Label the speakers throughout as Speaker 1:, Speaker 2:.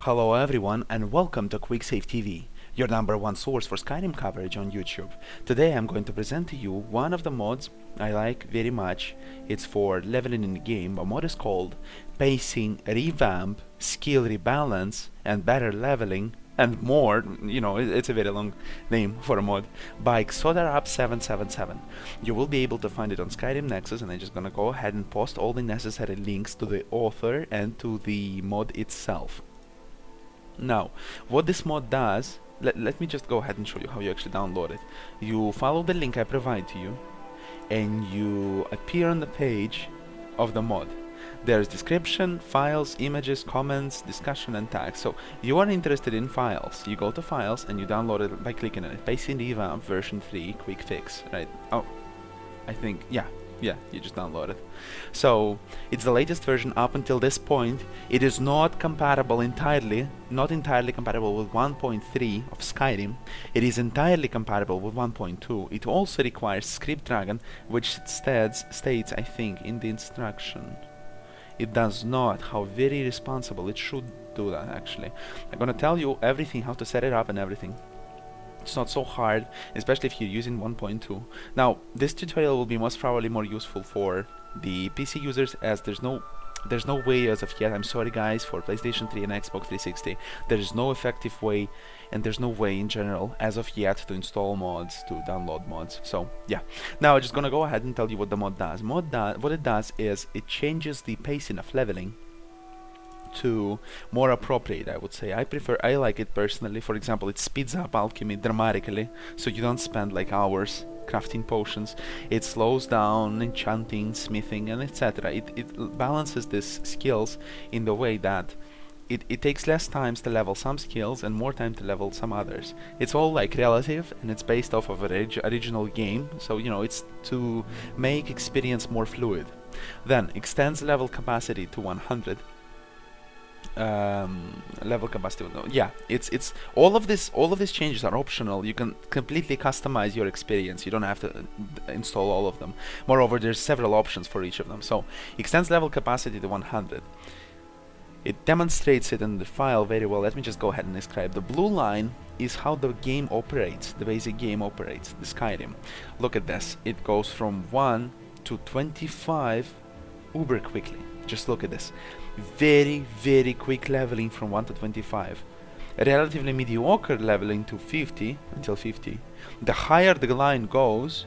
Speaker 1: Hello everyone and welcome to QuicksaveTV, your number one source for Skyrim coverage on YouTube. Today I'm going to present to you one of the mods I like very much. It's for leveling in the game. A mod is called Pacing Revamp, Skill Rebalance, and Better Leveling, and more. It's a very long name for a mod, by QuicksaveTV777. You will be able to find it on Skyrim Nexus, and I'm just gonna go ahead and post all the necessary links to the author and to the mod itself. Now, what this mod does, let me just go ahead and show you how you actually download it. You follow the link I provide to you, and you appear on the page of the mod. There's description, files, images, comments, discussion, and tags. So you are interested in files. You go to files and you download it by clicking on it. Pacing Revamp version 3 quick fix, right? Oh, I think, yeah, you just download it. So it's the latest version up until this point. It is not entirely compatible with 1.3 of Skyrim. It is entirely compatible with 1.2. It also requires Script Dragon, which states, I think, in the instruction. It does not. How very responsible. It should do that, actually. I'm gonna tell you everything, how to set it up and everything. It's not so hard, especially if you're using 1.2. Now, this tutorial will be most probably more useful for the PC users, as there's no way as of yet. I'm sorry guys, for PlayStation 3 and Xbox 360. There is no effective way, and there's no way in general as of yet to install mods, to download mods. So yeah. Now I'm just gonna go ahead and tell you what the mod does. What it does is it changes the pacing of leveling to more appropriate, I would say. I like it personally. For example, it speeds up alchemy dramatically, so you don't spend like hours crafting potions. It slows down enchanting, smithing, and etc. It balances these skills in the way that it takes less times to level some skills and more time to level some others. It's all like relative, and it's based off of an original game, so it's to make experience more fluid. Then extends level capacity to 100. Level capacity, no, yeah, it's all of these changes are optional. You can completely customize your experience. You don't have to install all of them. Moreover, there's several options for each of them. So extends level capacity to 100. It demonstrates it in the file very well. Let me just go ahead and describe. The blue line is how the game operates, the basic game operates, the Skyrim. Look at this. It goes from 1 to 25 uber quickly. Just look at this. Very quick leveling from 1 to 25. Relatively mediocre leveling to 50, until 50. The higher the line goes,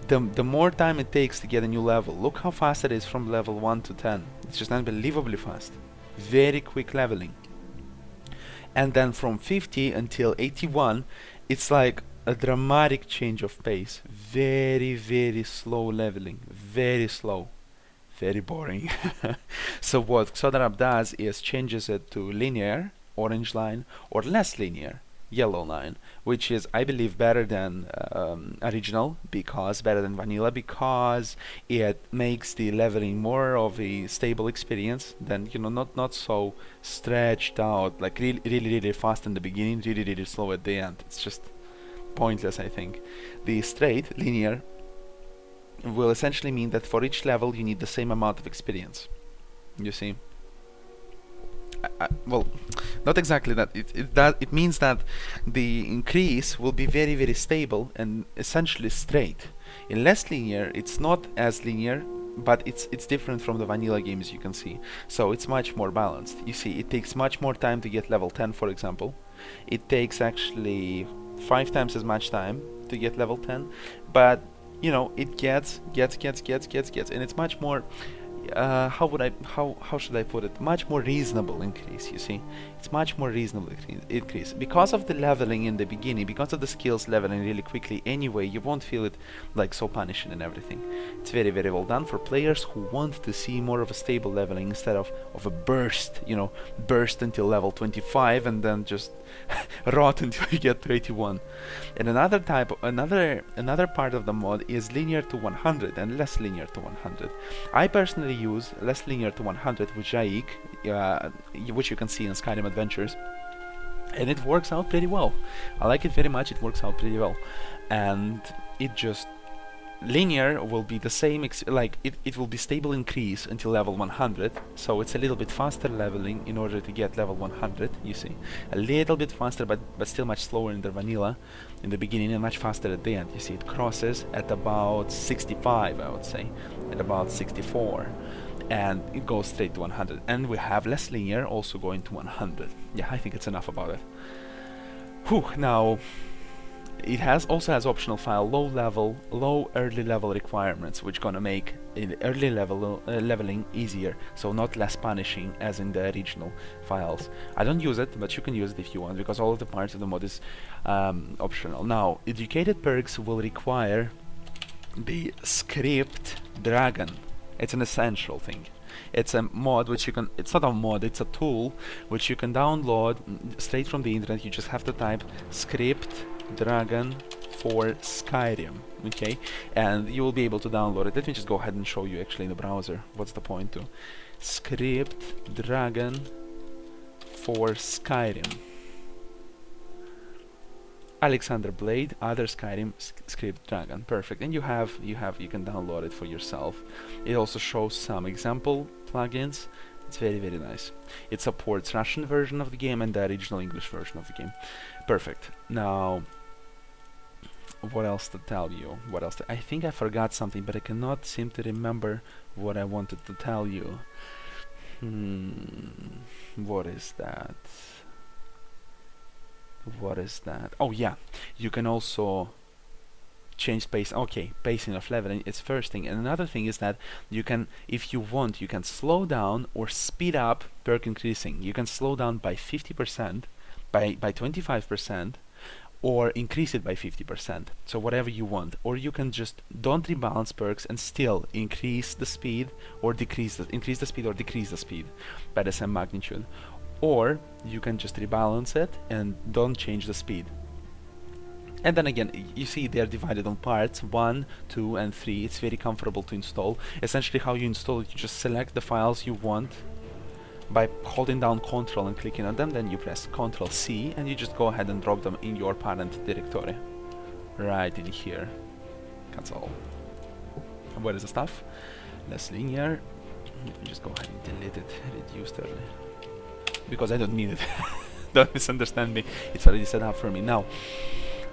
Speaker 1: the more time it takes to get a new level. Look how fast it is from level 1 to 10. It's just unbelievably fast. Very quick leveling. And then from 50 until 81, it's like a dramatic change of pace. Very slow leveling. Very slow. Very boring. So what QuicksaveTV does is changes it to linear, orange line, or less linear, yellow line, which is, I believe, better than original, better than vanilla, because it makes the leveling more of a stable experience than, not so stretched out, like really fast in the beginning, really slow at the end. It's just pointless, I think. The straight, linear, will essentially mean that for each level you need the same amount of experience. You see? Well, not exactly that. It means that the increase will be very stable and essentially straight. In less linear, it's not as linear, but it's different from the vanilla games, you can see. So it's much more balanced. You see, it takes much more time to get level 10, for example. It takes actually 5 times as much time to get level 10, but it gets, and it's much more, how should I put it? Much more reasonable increase, you see? It's much more reasonable increase. Because of the leveling in the beginning, because of the skills leveling really quickly anyway, you won't feel it like so punishing and everything. It's very well done for players who want to see more of a stable leveling instead of a burst, burst until level 25 and then just rot until you get to 81. And another part of the mod is linear to 100 and less linear to 100. I personally use less linear to 100 with Jaik, which you can see in Skyrim Adventures, and it works out pretty well. I like it very much. It works out pretty well, and it just linear will be the same, it will be stable increase until level 100, so it's a little bit faster leveling in order to get level 100, you see. A little bit faster, but still much slower in the vanilla in the beginning and much faster at the end. You see, it crosses at about 65, I would say, at about 64. And it goes straight to 100. And we have less linear also going to 100. Yeah, I think it's enough about it. Whew, now... it also has optional file low early level requirements, which gonna make early level leveling easier, so not less punishing as in the original files. I don't use it, but you can use it if you want, because all of the parts of the mod is optional. Now, educated perks will require the script dragon. It's an essential thing. It's a mod which you can, it's not a mod, it's a tool which you can download straight from the internet. You just have to type script dragon for Skyrim, okay, and you will be able to download it. Let me just go ahead and show you actually in the browser. What's the point to script dragon for Skyrim? Alexander Blade, other Skyrim script dragon, perfect. And you can download it for yourself. It also shows some example plugins. It's very nice. It supports Russian version of the game and the original English version of the game. Perfect. Now, what else to tell you? I think I forgot something, but I cannot seem to remember what I wanted to tell you. What is that? Oh yeah, you can also change pace. Okay, pacing of leveling is first thing, and another thing is that you can, if you want, you can slow down or speed up perk increasing. You can slow down by 50%, by 25%, or increase it by 50%. So whatever you want. Or you can just don't rebalance perks and still increase the speed or decrease the speed by the same magnitude. Or you can just rebalance it and don't change the speed. And then again, you see they're divided on parts 1, 2, and 3. It's very comfortable to install. Essentially how you install it, you just select the files you want by holding down Ctrl and clicking on them, then you press Ctrl C and you just go ahead and drop them in your parent directory. Right in here. That's all. And where is the stuff? Less linear. You can just go ahead and delete it, reduced early. Because I don't need it. Don't misunderstand me. It's already set up for me. Now,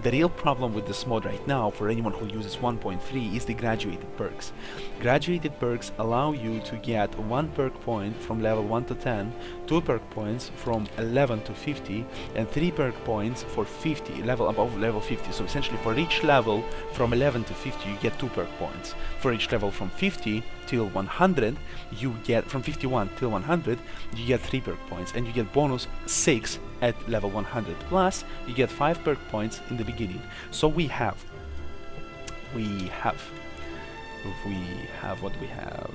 Speaker 1: the real problem with this mod right now for anyone who uses 1.3 is the graduated perks. Graduated perks allow you to get 1 perk point from level 1 to 10, 2 perk points from 11 to 50, and 3 perk points for 50, level above level 50. So essentially for each level from 11 to 50 you get 2 perk points. For each level from 50 till 100 you get, from 51 till 100 you get 3 perk points, and you get bonus 6 at level 100, plus you get 5 perk points in the beginning. So we have what we have.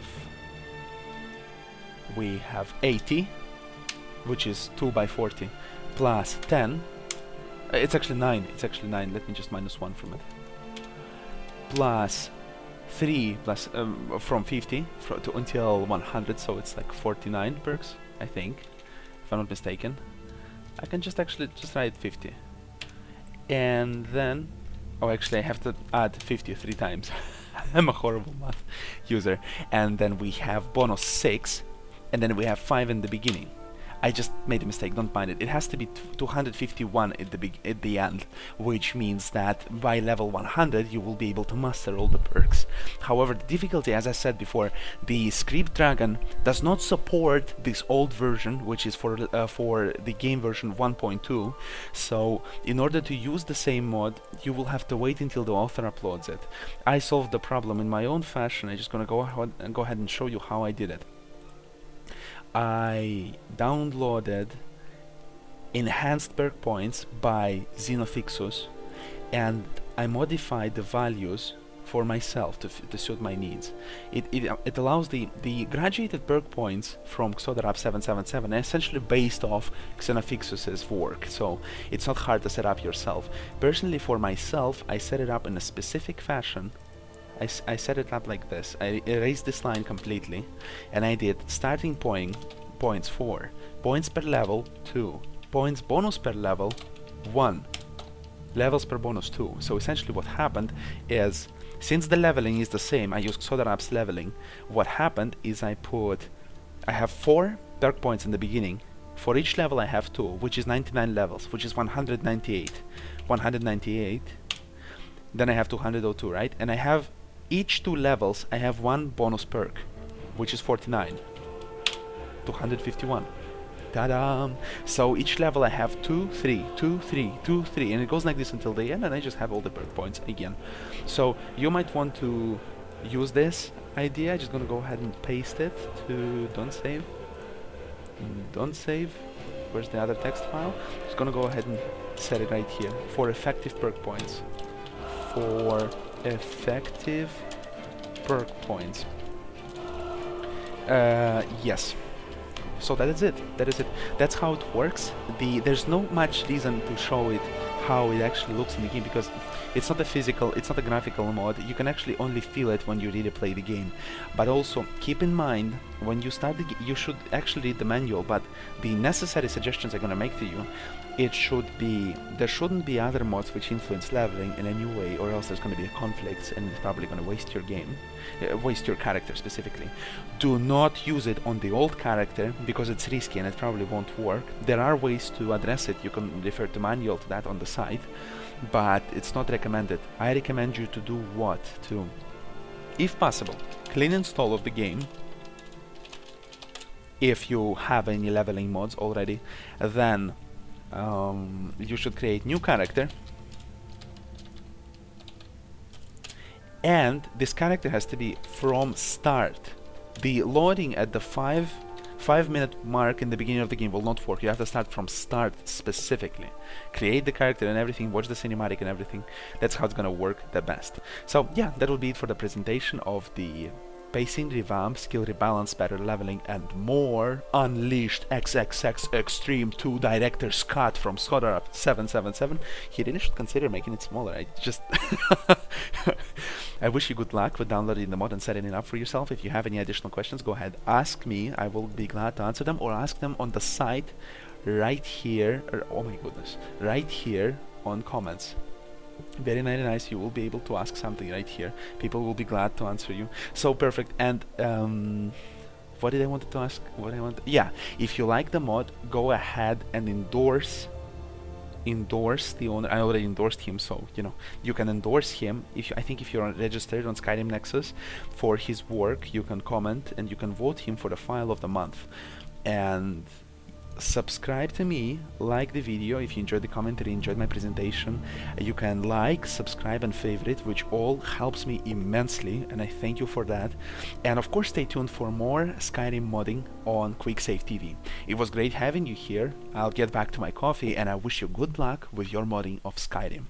Speaker 1: We have 80, which is 2 by 40, plus 10. It's actually 9. Let me just minus 1 from it. Plus 3 plus from 50 to until 100, so it's like 49 perks, I think, if I'm not mistaken. I can just write 50. And then, oh, actually I have to add 50 3 times. I'm a horrible math user. And then we have bonus 6, and then we have 5 in the beginning. I just made a mistake, don't mind it. It has to be 251 at the end, which means that by level 100 you will be able to master all the perks. However, the difficulty, as I said before, the script dragon does not support this old version, which is for the game version 1.2. So in order to use the same mod, you will have to wait until the author uploads it. I solved the problem in my own fashion. I'm just gonna go ahead and show you how I did it. I downloaded enhanced perk points by Xenofixus, and I modified the values for myself to suit my needs. It allows the graduated perk points from Xodarab 777 essentially based off Xenofixus's work, so it's not hard to set up yourself. Personally, for myself, I set it up in a specific fashion. I set it up like this. I erased this line completely, and I did starting points 4, points per level 2, points bonus per level 1, levels per bonus 2. So essentially what happened is Since the leveling is the same, I use Xodarab's leveling. What happened is I have 4 perk points in the beginning. For each level I have 2, which is 99 levels, which is 198. 198. Then I have 202, right? And I have each 2 levels, I have 1 bonus perk, which is 49. 251. Ta-da! So each level I have 2, 3, 2, 3, 2, 3, and it goes like this until the end, and I just have all the perk points again. So you might want to use this idea. Just gonna go ahead and paste it to don't save. Don't save. Where's the other text file? Just gonna go ahead and set it right here for effective perk points. For effective perk points. Yes. So that is it. That is it. That's how it works. There's no much reason to show it how it actually looks in the game, because it's not a physical, it's not a graphical mod. You can actually only feel it when you really play the game. But also keep in mind, when you start the game, you should actually read the manual, but the necessary suggestions I'm gonna make to you, it should be, there shouldn't be other mods which influence leveling in any way, or else there's gonna be a conflict and it's probably gonna waste your game, waste your character specifically. Do not use it on the old character because it's risky and it probably won't work. There are ways to address it. You can refer to manual to that on the site, but it's not recommended. I recommend you to do what? To, if possible, clean install of the game. If you have any leveling mods already, then you should create new character, and this character has to be from start. The loading at the 5-minute mark in the beginning of the game will not work. You have to start from start specifically. Create the character and everything, watch the cinematic and everything. That's how it's gonna work the best. So yeah, that will be it for the presentation of the pacing, revamp, skill rebalance, better leveling, and more. Unleashed XXX Extreme 2 Director's Cut from Scodarab 777. He really should consider making it smaller. I just I wish you good luck with downloading the mod and setting it up for yourself. If you have any additional questions, go ahead, ask me. I will be glad to answer them, or ask them on the site right here, or, oh my goodness, right here on comments. Very nice. You will be able to ask something right here. People will be glad to answer you. So perfect. And what did I want to ask? Yeah, if you like the mod, go ahead and endorse the owner. I already endorsed him, so you know you can endorse him. I think if you're registered on Skyrim Nexus for his work, you can comment and you can vote him for the file of the month. And subscribe to me, like the video if you enjoyed the commentary, enjoyed my presentation. You can like, subscribe and favorite, which all helps me immensely, and I thank you for that. And of course stay tuned for more Skyrim modding on QuicksaveTV. It was great having you here. I'll get back to my coffee, and I wish you good luck with your modding of Skyrim.